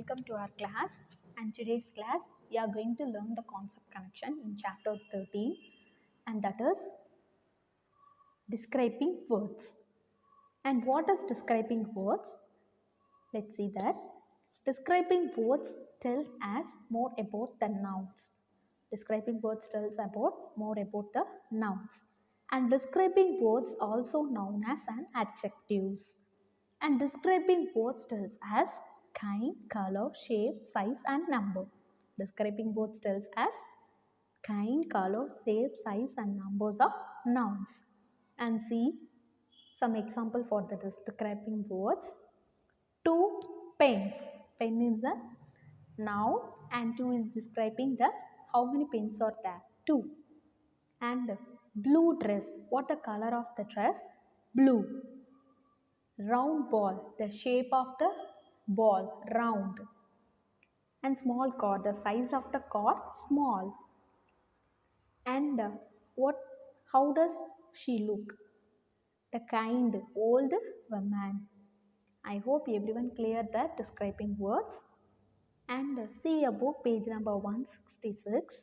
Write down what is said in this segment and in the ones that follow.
welcome to our class. And today's class, we are going to learn the concept connection in chapter 13, and that is describing words. And what is describing words? Let's see that. Describing words tell us more about the nouns. Describing words tells about more about the nouns. And describing words also known as an adjectives. And describing words tells us kind, color, shape, size and number. Describing words tells us kind, color, shape, size and numbers of nouns. And see some example for the describing words. Two pens. Pen is a noun and two is describing the how many pens are there? Two. And blue dress. What the color of the dress? Blue. Round ball. The shape of the ball. Round. And small car. The size of the car? Small. And what? How does she look? The kind old woman. I hope everyone cleared the describing words. And see above page number 166.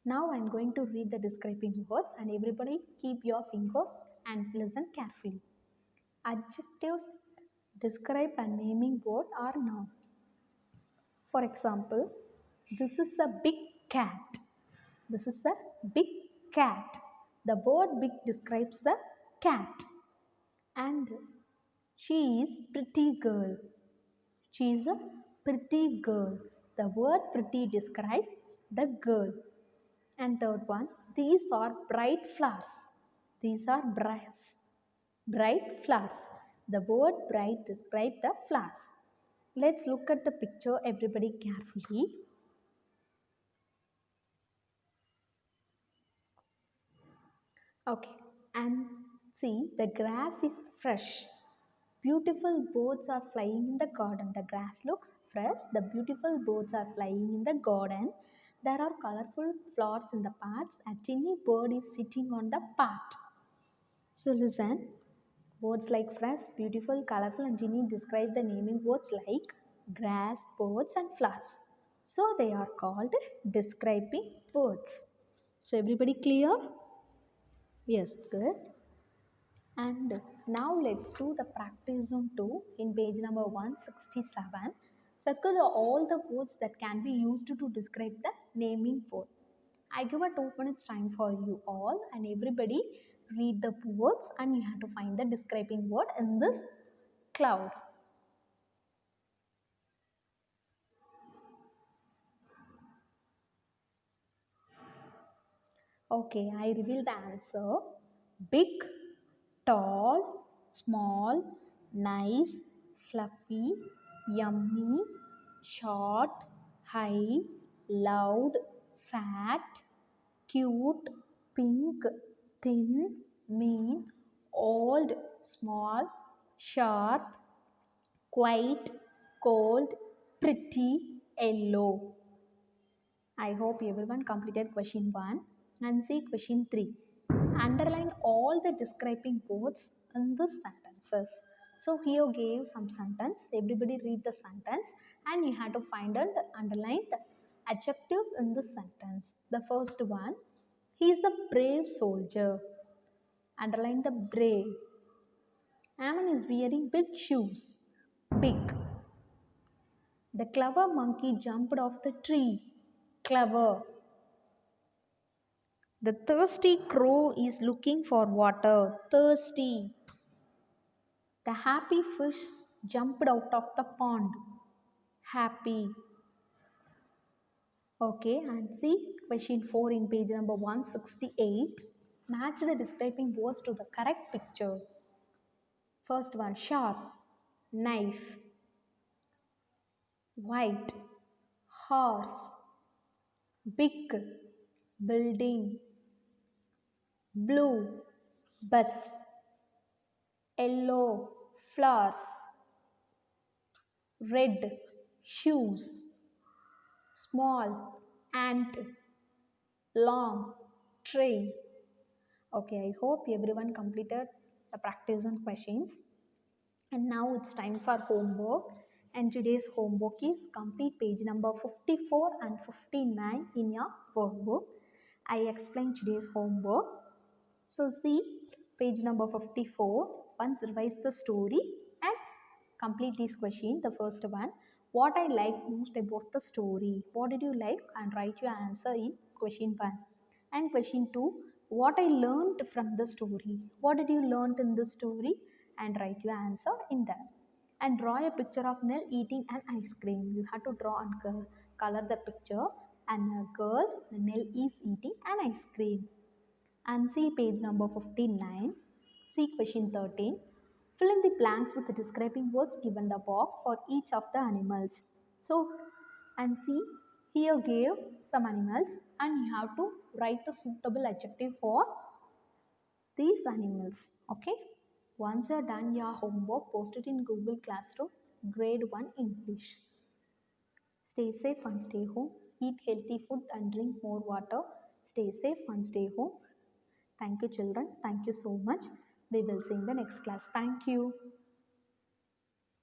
Now I am going to read the describing words and everybody keep your fingers and listen carefully. Adjectives describe a naming word or noun. For example, this is a big cat. This is a big cat. The word big describes the cat. And she is pretty girl. She is a pretty girl. The word pretty describes the girl. And third one, these are bright flowers. These are bright flowers. The word bright describes the flowers. Let's look at the picture, everybody carefully. Okay, and see the grass is fresh. Beautiful birds are flying in the garden. The grass looks fresh. The beautiful birds are flying in the garden. There are colorful flowers in the paths. A tiny bird is sitting on the path. So listen, words like fresh, beautiful, colorful and tiny describe the naming words like grass, birds and flowers. So they are called describing words. So everybody clear? Yes, good. And now let's do the practice on 2 in page number 167. Circle all the words that can be used to describe the naming word. I give a 2 minutes time for you all and everybody read the words and you have to find the describing word in this cloud. Okay, I reveal the answer. Big, tall, small, nice, fluffy, yummy, short, high, loud, fat, cute, pink, thin, mean, old, small, sharp, quiet, cold, pretty, yellow. I hope everyone completed question 1 and see question 3. Underline all the describing words in the sentences. So here gave some sentence. Everybody read the sentence and you have to find out the underline the adjectives in the sentence. The first one, he is a brave soldier. Underline the brave. Ammon is wearing big shoes. Big. The clever monkey jumped off the tree. Clever. The thirsty crow is looking for water. Thirsty. The happy fish jumped out of the pond. Happy. Okay, and see question 4 in page number 168. Match the describing words to the correct picture. First one, sharp, knife, white, horse, big, building, blue, bus, yellow, flowers, red, shoes, small, ant, long, train. Okay, I hope everyone completed the practice on questions. And now it's time for homework. And today's homework is complete page number 54 and 59 in your workbook. I explained today's homework. So see page number 54. Once revise the story and complete this question. The first one, what I like most about the story. What did you like? And write your answer in question 1. And question 2, what I learned from the story. What did you learn in the story? And write your answer in that. And draw a picture of Nell eating an ice cream. You have to draw and color the picture. And a girl, Nell is eating an ice cream. And see page number 59. See question 13. Fill in the blanks with the describing words given the box for each of the animals. So, and see, here gave some animals and you have to write a suitable adjective for these animals. Okay. Once you are done your homework, post it in Google Classroom, grade 1 English. Stay safe and stay home. Eat healthy food and drink more water. Stay safe and stay home. Thank you, children. Thank you so much. We will see in the next class. Thank you.